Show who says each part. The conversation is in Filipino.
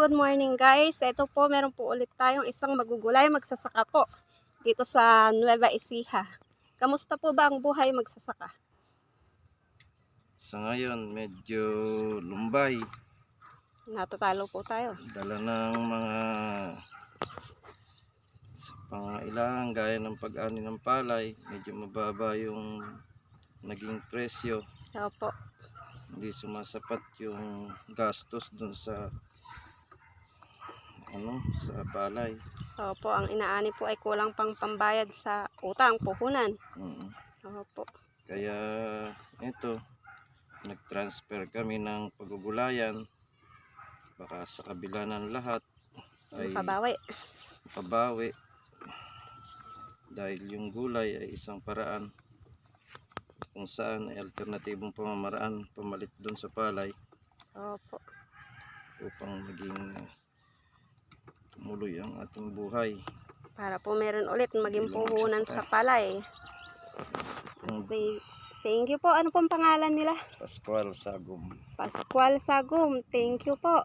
Speaker 1: Good morning guys. Ito po, meron po ulit tayong isang magugulay magsasaka po dito sa Nueva Ecija. Kamusta po ba ang buhay magsasaka?
Speaker 2: Sa ngayon, medyo lumbay.
Speaker 1: Natatalo po tayo.
Speaker 2: Dala ng mga pangailangan gaya ng pag-ani ng palay. Medyo mababa yung naging presyo.
Speaker 1: Opo.
Speaker 2: Hindi sumasapat yung gastos dun sa sa palay.
Speaker 1: Opo, ang inaani po ay kulang pang pambayad sa utang, puhunan. Opo.
Speaker 2: Kaya ito, nag-transfer kami ng pagugulayan. Baka sa kabila ng lahat ay mapabawi. Dahil yung gulay ay isang paraan kung saan ay alternatibong pamamaraan pamalit doon sa palay.
Speaker 1: Opo.
Speaker 2: Upang maging tumuloy ang ating buhay.
Speaker 1: Para po meron ulit maging puhunan sa palay. Thank you po. Ano pong pangalan nila?
Speaker 2: Pascual Sagum.
Speaker 1: Pascual Sagum. Thank you po.